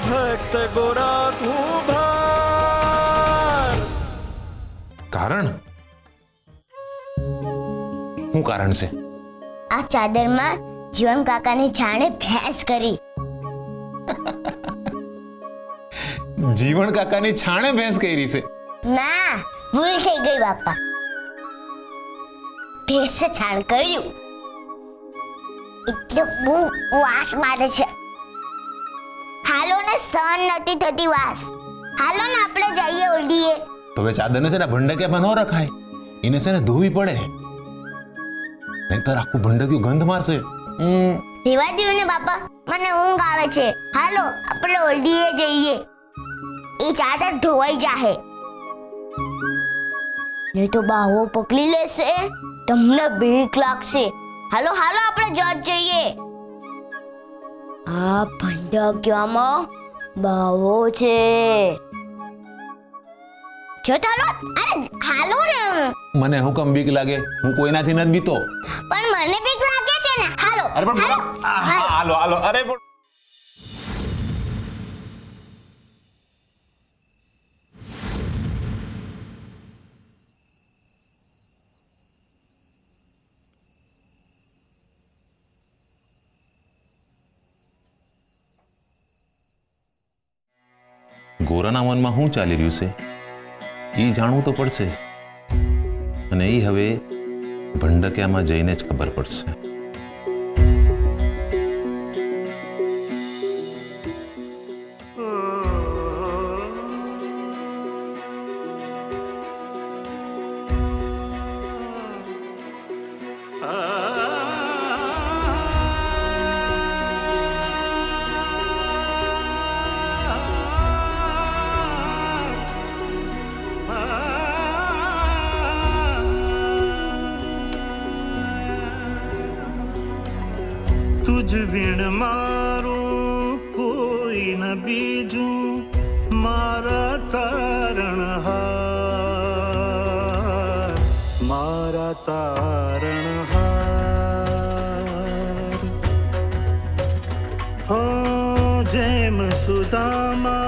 ભક્ત ગોરા તું ભાર. કારણ શું કારણ છે? આ ચાદરમાં જીવન કાકાની જાણે ભેંસ કરી. જીવન કાકાની છાણે ભેંસ કરી છે? ના, ભૂલ થઈ ગઈ બાપા. ભેંસે છાણ કર્યું એટલે બહુ વાસ મારે છે. હાલો ને, સહન નથી થતી વાસ. હાલો ને આપણે જઈએ ઓલડીએ. તો હવે ચાદરને છે ને ભંડકિયામાં ન રખાય, એને છે ને ધોવી પડે, નહીતર આખું ભંડકિયું ગંધ મારશે. રેવા દ્યો ને બાપા, મને ઊંઘ આવે છે. હાલો આપણે ઓલડીએ જઈએ, એ ચાદર ધોવાઈ જાહે. નહીં તો બાવો પકડી લેશે, તમને બીક લાગશે. હાલો હાલો આપણે જજ જઈએ. આ ભંડકિયામાં બાવો છે. જો ચાલો, અરે હાલો ને. મને હુકમ બીક લાગે? હું કોઈનાથી નથી બીતો. પણ મને બીક લાગે છે ને. હાલો અરે પણ હાલો હાલો. અરે પણ ગોરાના મનમાં શું ચાલી રહ્યું છે એ જાણવું તો પડશે, અને એ હવે ભંડકિયામાં જઈને જ ખબર પડશે. तुझ विण मारूं कोई न बीजूं, मारा तारणहार, मारा तारणहार. हो जेम सुदामा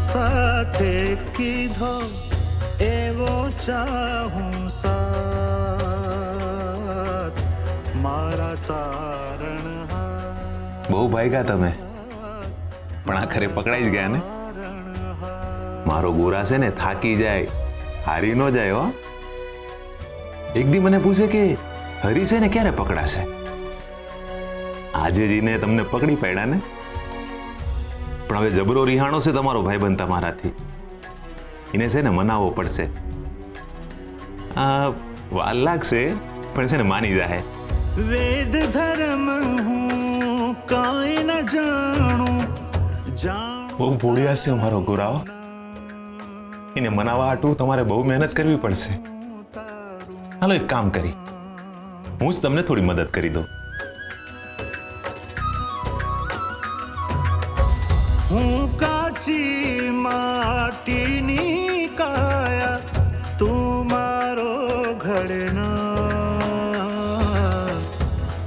સાથે કીધો એવો ચાહું સાથ, મારા તારણ. બહુ ભાગ્યા તમે, પણ આખરે પકડાઈ જ ગયા ને. મારો ગોરા છે ને થાકી જાય, હારી ન જાય. હો, એક દી મને પૂછે કે હરી છે ને ક્યારે પકડાશે. આજે જીને તમને પકડી પાડ્યા ને, પણ હવે જબરો રિહાણો છે તમારો ભાઈબંધ તમારાથી. એને છે ને મનાવવો પડશે. વાર લાગશે, પણ છે ને માની જાય. વેદ ધર્મ હું કાંઈ ન જાણું. બહુ ભોળિયા છે મારો ગોરાઓ. એને મનાવવા હાટું તમારે બહુ મહેનત કરવી પડશે. હાલો એક કામ કરી, હું જ તમને થોડી મદદ કરી દઉં. હું કાચી માટીની કાયા, તું મારો ઘડનાર,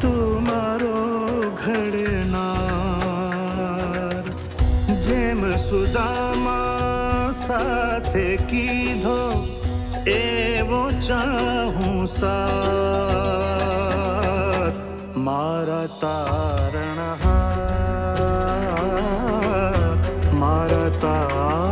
તું મારો ઘડનાર. જેમ સુદામા સાથે કીધો એવો ચાહું સાથ, મારા તારણહાર, મારા તારણહાર.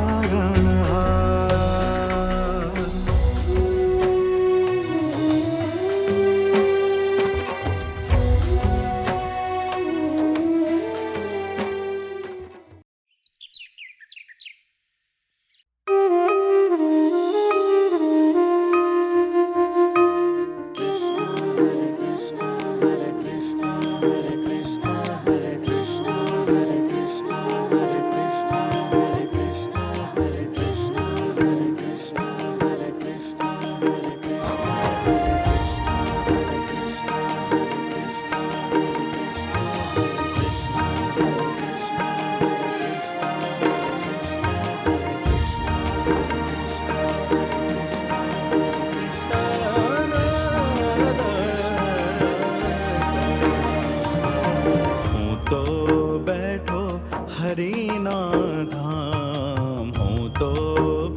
ધામ હું તો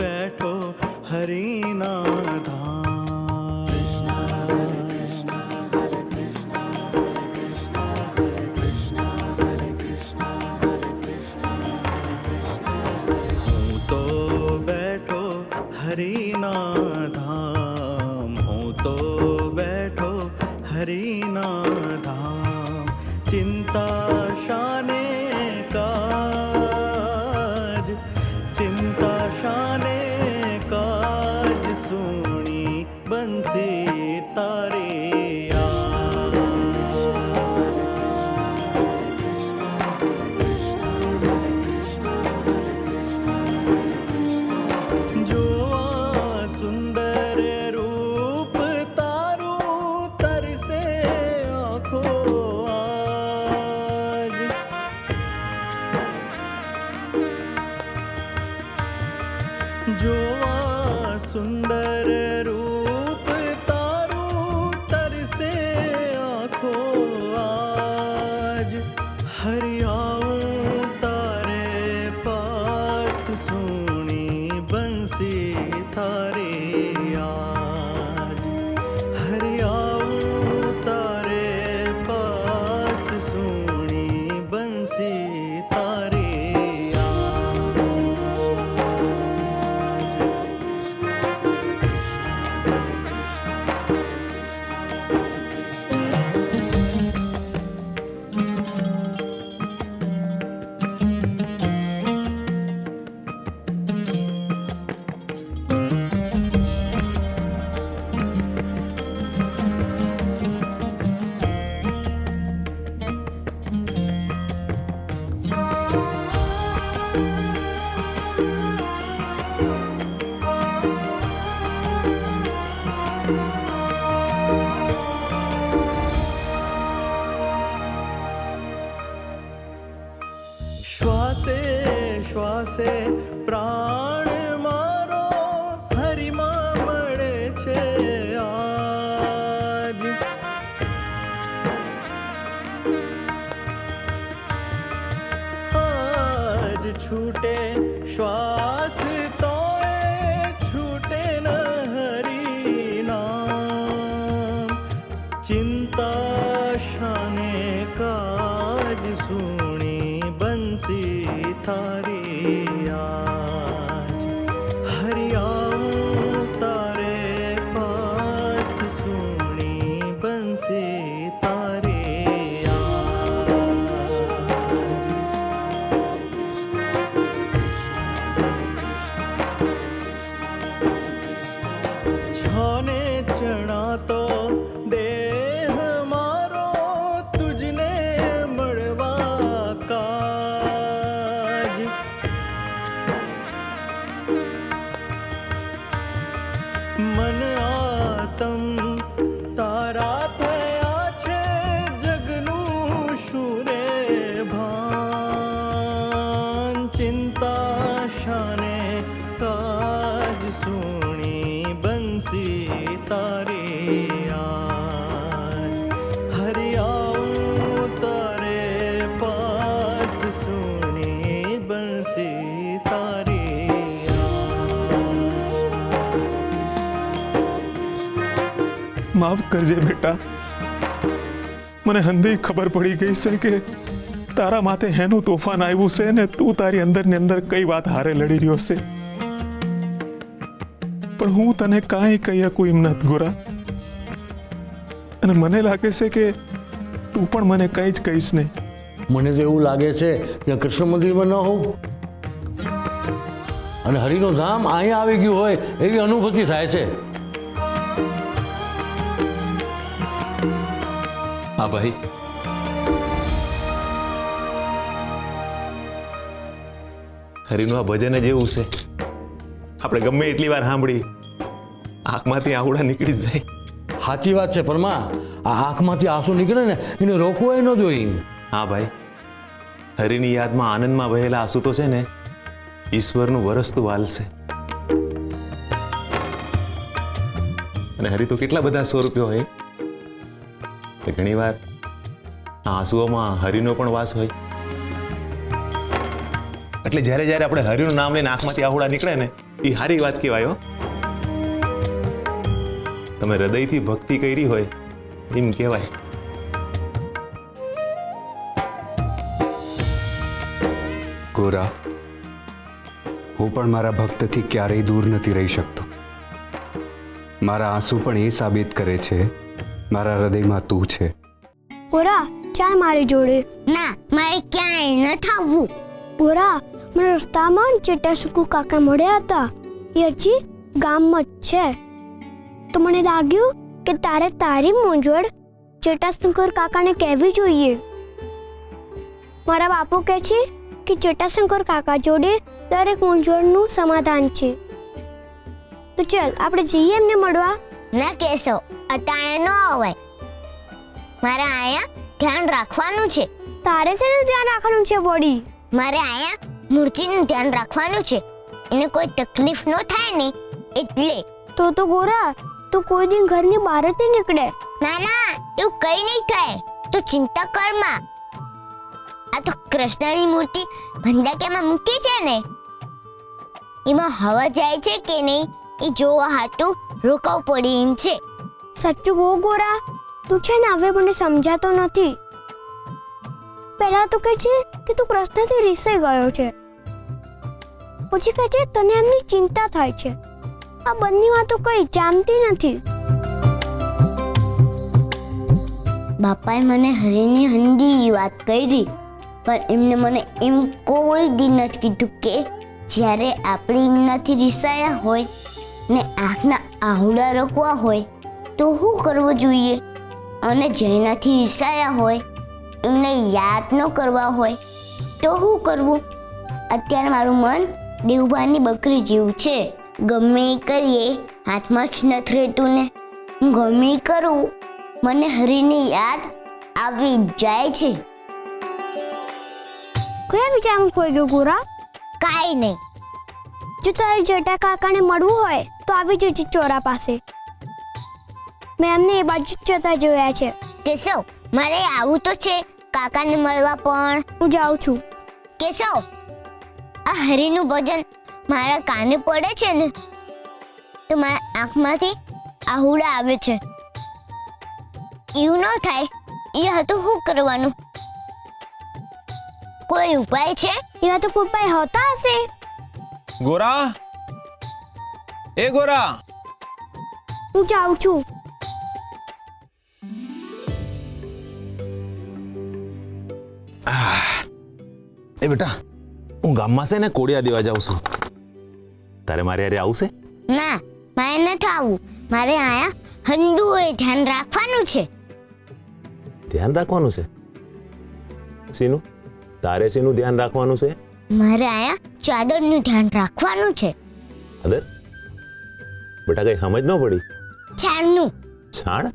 બેઠો હરિના ધામ હું તો બેઠો હરિના ધામ હું તો બેઠો હરિના ધામ ચિંતા શાને કાજ ચિંતા શાને કાજ સુણી બંસી તારે જોવા સુંદર રૂપ તારું તરસે આંખો આજ જોવા સુંદર રૂપ તારું તરસે આંખો આજ હરિયાઉં તારે પાસ સુણી બંસી તારે આજ હરિયાઉં તારે પાસ સુણી બંસી તારે શ્વાસે શ્વાસે પ્રાણ મારો હરિમાં મળે છે આજ આજ છૂટે શ્વાસ તોય છૂટે ન હરિનામ ચિંતા શાને કાજ સુણી બંસી તારી આજ હરિયાઉં તારે પાસ સુણી બંસી તારી છોને ચણા તો દેહ મારો તુજને મળવા કાજ મન આતમ તારા થયા છે જગનું શું રે ભાન ચિંતા શાને કાજ સુણી બંસી તારી આજ હરિયાઉં તારે પાસ સુણી બંસી તારી માફ કરજે બેટા, મને હંધી ખબર પડી ગઈ છે કે તારા માથે હેનું તોફાન આવ્યું છે ને તું તારી અંદર ને અંદર કઈ વાત હારે લડી રહ્યો છે, પણ હું તને કાંઈ કહી શકું એમ નથી ગોરા, અને મને લાગે છે કે તું પણ મને કંઈ જ કહીશ નહીં. મને તો એવું લાગે છે કે કૃષ્ણ મંદિરમાં ન હોઉં અને હરિનો ધામ અહીંયા આવી ગયું હોય એવી અનુભૂતિ થાય છે. હા ભાઈ, હરિનું આ ભજન જ એવું છે, આપણે ગમે એટલી વાર સાંભળી આંખમાંથી આહુડા નીકળી જ જાય. સાચી વાત છે પરમા, આ આંખમાંથી આંસુ નીકળે ને એને રોકવાય ન જોઈએ. હા ભાઈ, હરિની યાદમાં આનંદમાં વહેલા આંસુ તો છે ને ઈશ્વરનું વરસતું વાલશે. અને હરિ તો કેટલા બધા સ્વરૂપ્યો હોય, ઘણી વાર આંસુઓમાં હરિનો પણ વાસ હોય. એટલે જ્યારે જ્યારે આપણે હરિનું નામ લઈને આંખમાંથી આહુડા નીકળે ને એ સારી વાત કહેવાય હો. તમે હૃદયથી ભક્તિ કરી હોય એમ કહેવાય. ગોરા, હું પણ મારા ભક્તથી ક્યારેય દૂર નથી રહી શકતો. મારા આંસુ પણ એ સાબિત કરે છે મારા હૃદયમાં તું છે. ગોરા, ચાલ મારી જોડે. ના, મારે ક્યાંય ન થવું. ગોરા, મને રસ્તામાં ચેટાસુકુ કાકા મળ્યા હતા. એ હજી ગામમાં જ છે. તો મને લાગ્યું કે તારે તારી મૂંઝવણ ચેટાશંકર કાકાને કહેવી જોઈએ. મારા બાપુ કહે છે કે ચેટાશંકર કાકા જોડે દરેક મૂંઝવણનું સમાધાન છે. તો ચાલ આપણે જઈએ એમને મળવા. ના કેશવ, અટાણે ન અવાય. મારે આયા ધ્યાન રાખવાનું છે. તારે શેનું ધ્યાન રાખવાનું છે વળી? મારે આયા મૂર્તિનું ધ્યાન રાખવાનું છે. એને કોઈ તકલીફ ન થાય ને એટલે. તો ગોરા, તું કોઈ દિન ઘરની બહાર જ નહીં નીકળે. ના ના, એવું કઈ નહીં થાય. તું ચિંતા કરમાં. આ તો કૃષ્ણની મૂર્તિ ભંડાકામાં મૂકી છે ને, એમાં હવા જાય છે કે નહીં એ જોવા હાટું રોકાવું પડે એમ છે. સાચું કહો ગોરા, તું છે ને હવે મને સમજાતો નથી. પહેલા તો કહે છે કે તું કૃષ્ણથી રીસાઈ ગયો છે, પછી કહે છે તને એમની ચિંતા થાય છે. આ બંને વાતો કઈ જામતી નથી. બાપાએ મને હરીની હંડી વાત કરી, પણ એમને મને એમ કોઈ દી નથી કીધું કે જ્યારે આપણે એમનાથી રીસાયા હોય ને આંખના આહુડા રોકવા હોય તો શું કરવું જોઈએ, અને જેનાથી રીસાયા હોય એમને યાદ ન કરવા હોય તો શું કરવું. અત્યારે મારું મન દેવભાની બકરી જેવું છે. ગમે એ કરીએ હાથમાં જ નથી રહેતું ને. હું ગમે એ કરું મને હરીની યાદ આવી જાય છે. કયા વિચારમાં ખોઈ ગયો ગોરા? કાંઈ નહીં. જો તારે જેઠા કાકાને મળવું હોય તો આવી જજે ચોરા પાસે. મેં એમને એ બાજુ જ જતા જોયા છે. કેશવ, મારે આવું તો છે કાકાને મળવા, પણ હું જાઉં છું. કેશવ, આ હરીનું ભજન મારા કાને પડે છે ને તો મારા આંખમાંથી આહુડા આવે છે. એવું ન થાય એ હતું શું કરવાનું? કોઈ ઉપાય છે? એવા તો કોઈ ઉપાય હોતા હશે. ગોરા, એ ગોરા, હું જાઉં છું. એ બેટા, હું ગામમાં છે ને કોડિયા દેવા જાઉં છું. તારે મારે હારે આવશે? ના, મારે નથી આવું. મારે આયા હંડુએ ધ્યાન રાખવાનું છે. ધ્યાન રાખવાનું છે? શીનું? તારે શીનું ધ્યાન રાખવાનું છે? મારે આયા ચાદરનું ધ્યાન રાખવાનું છે. અદર બેટા, કઈ સમજ ન પડી. છાણનું. છાણ?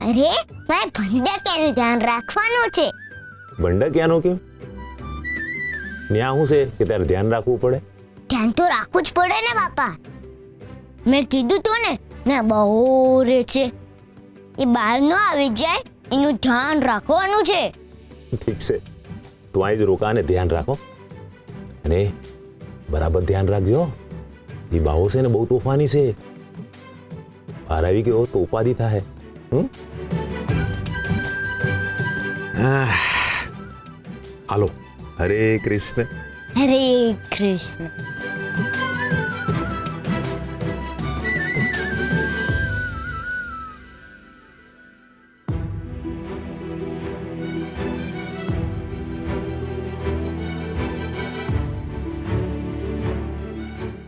અરે, મારે ભંડાકાનું ધ્યાન રાખવાનું છે. ભંડાકિયાનું કેમ? ન્યા શું છે કે તારે ધ્યાન રાખવું પડે? ધ્યાન તો રાખવું જ પડે ને બાપા. મેં કીધું તું ને, ના બહુ રે છે, એ બહાર ન આવી જાય એનું ધ્યાન રાખવાનું છે. ઠીક છે, તું અહીં જ રોકાને ધ્યાન રાખો. અને બરાબર ધ્યાન રાખજો. એ બાવો છે ને બહુ તોફાની છે. બહાર આવી ગયો તો ઉપાધિ થાય. હાલો, હરે કૃષ્ણ. હરે કૃષ્ણ.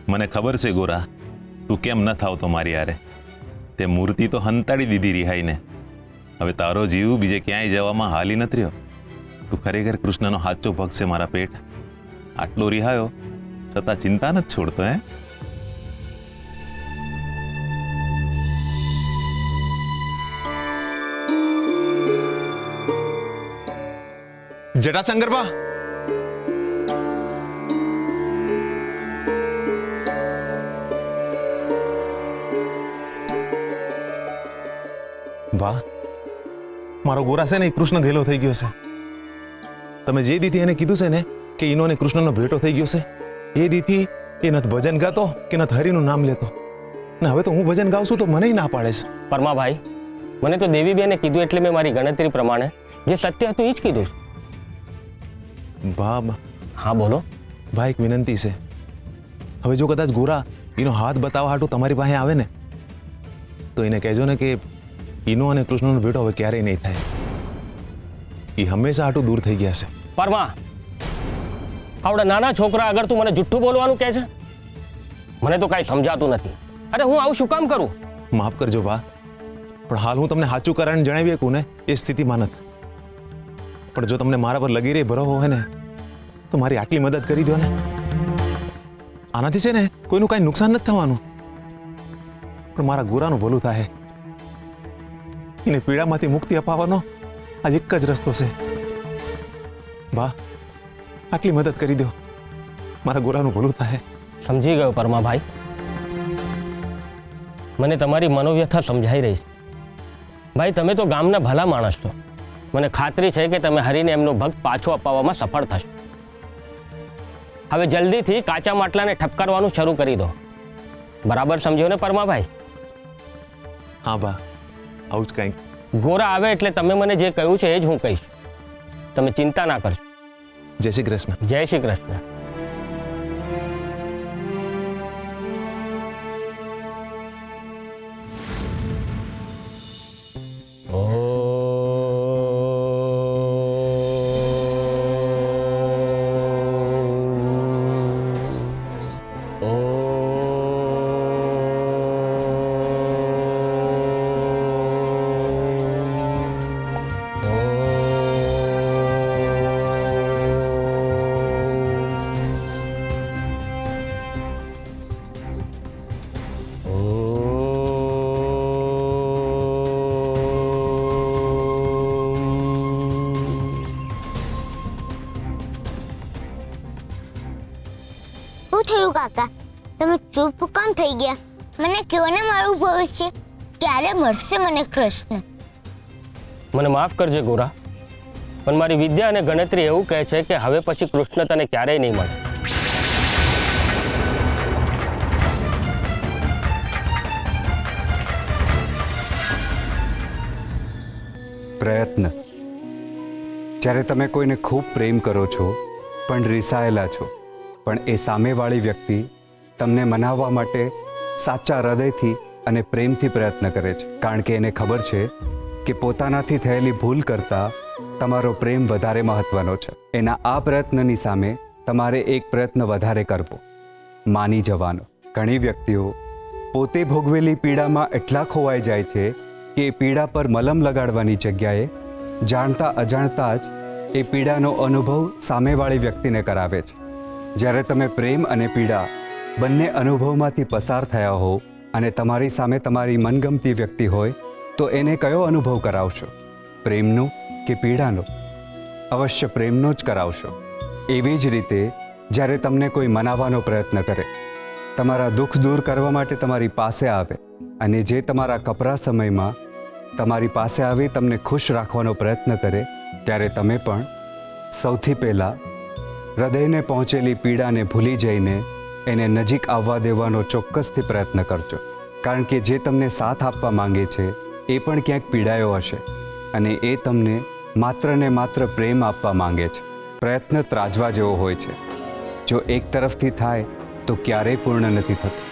મને ખબર છે ગોરા, તું કેમ ન થાવતો મારી હારે. તે મૂર્તિ તો હંતાડી દીધી રિહાઈને. હવે તારો જીવ બીજે ક્યાંય જવામાં હાલી નથી રહ્યો. તું ખરેખર કૃષ્ણનો સાચો ભક્ત છે મારા પેટ. આટલો રિહાયો છતાં ચિંતા નથી છોડતો. હે જટાશંકરબા, વાહ, મારો ગોરા છે ને કૃષ્ણ ઘેલો થઈ ગયો છે. તમે જે દીધી એને કીધું છે ને કે ઈનો ને કૃષ્ણનો ભેટો થઈ ગયો છે એ દીથી એ નથી ભજન ગાતો કે નથી હરિનું નામ લેતો, ને હવે તો હું ભજન ગાઉં છું તો મને ના પાડે છે. પરમાભાઈ, મને તો દેવીબેને કીધું એટલે મેં મારી ગણતરી પ્રમાણે જે સત્ય હતું એ જ કીધું. બા હા બોલો. ભાઈ એક વિનંતી છે. હવે જો કદાચ ગોરા એનો હાથ બતાવવા હાટું તમારી પાસે આવે ને તો એને કહેજો ને કે ઈનો અને કૃષ્ણનો ભેટો હવે ક્યારેય નહીં થાય. એ હંમેશા હાટું દૂર થઈ ગયા છે. પરમા, આવડા નાના છોકરા આગળ તું મને જુઠ્ઠું બોલવાનું કહે છે? મને તો કાંઈ સમજાતું નથી. અરે હું આવું શું કામ કરું? માફ કરજો બા, પણ હાલ હું તમને સાચું કારણ જણાવી શકું ને એ સ્થિતિમાં નથી. પણ જો તમને મારા પર લગી રહી ભરોસો હોય ને તો મારી આટલી મદદ કરી દો ને. આનાથી છે ને કોઈનું કાંઈ નુકસાન નથી થવાનું, પણ મારા ગોરાનું ભલું થાય. એને પીડામાંથી મુક્તિ અપાવવાનો આ એક જ રસ્તો છે. બા, આટલી મદદ કરી દો, મારા ગોરાનું ભલું થાય. સમજી ગયો પરમાભાઈ, મને તમારી મનોવ્યથા સમજાઈ રહી છે. ભાઈ, તમે તો ગામના ભલા માણસ છો. મને ખાતરી છે કે તમે હરીને એમનો ભક્ત પાછો અપાવવામાં સફળ થશો. હવે જલ્દીથી કાચા માટલાને ઠપકારવાનું શરૂ કરી દો. બરાબર સમજ્યો ને પરમાભાઈ? હા બા, આવું જ કંઈક. ગોરા આવે એટલે તમે મને જે કહ્યું છે એ જ હું કહીશ. તમે ચિંતા ના કરશો. જય શ્રી કૃષ્ણ. જય શ્રી કૃષ્ણ. શું થયું કાકા? તમે ચૂપ કામ થઈ ગયા? મને કહો ને મારું ભવિષ્ય ક્યારે મળશે મને કૃષ્ણ? મને માફ કરજે ગોરા, પણ મારી વિદ્યા અને ગણતરી એવું કહે છે કે હવે પછી કૃષ્ણ તને ક્યારેય નહીં મળે. પ્રયત્ન. જ્યારે તમે કોઈને ખૂબ પ્રેમ કરો છો પણ રીસાયેલા છો, પણ એ સામેવાળી વ્યક્તિ તમને મનાવવા માટે સાચા હૃદયથી અને પ્રેમથી પ્રયત્ન કરે છે, કારણ કે એને ખબર છે કે પોતાનાથી થયેલી ભૂલ કરતાં તમારો પ્રેમ વધારે મહત્વનો છે. એના આ પ્રયત્નની સામે તમારે એક પ્રયત્ન વધારે કરવો, માની જવાનો. ઘણી વ્યક્તિઓ પોતે ભોગવેલી પીડામાં એટલા ખોવાઈ જાય છે કે એ પીડા પર મલમ લગાડવાની જગ્યાએ જાણતા અજાણતા જ એ પીડાનો અનુભવ સામેવાળી વ્યક્તિને કરાવે છે. જ્યારે તમે પ્રેમ અને પીડા બંને અનુભવમાંથી પસાર થયા હો અને તમારી સામે તમારી મનગમતી વ્યક્તિ હોય તો એને કયો અનુભવ કરાવશો? પ્રેમનો કે પીડાનો? અવશ્ય પ્રેમનો જ કરાવશો. એવી જ રીતે જ્યારે તમને કોઈ મનાવવાનો પ્રયત્ન કરે, તમારા દુઃખ દૂર કરવા માટે તમારી પાસે આવે અને જે તમારા કપરા સમયમાં તમારી પાસે આવી તમને ખુશ રાખવાનો પ્રયત્ન કરે, ત્યારે તમે પણ સૌથી પહેલાં હૃદયને પહોંચેલી પીડાને ભૂલી જઈને એને નજીક આવવા દેવાનો ચોક્કસથી પ્રયત્ન કરજો. કારણ કે જે તમને સાથ આપવા માંગે છે એ પણ ક્યાંક પીડાયો હશે અને એ તમને માત્ર ને માત્ર પ્રેમ આપવા માંગે છે. પ્રયત્ન ત્રાજવા જેવો હોય છે. જો એક તરફથી થાય તો ક્યારેય પૂર્ણ નથી થતું.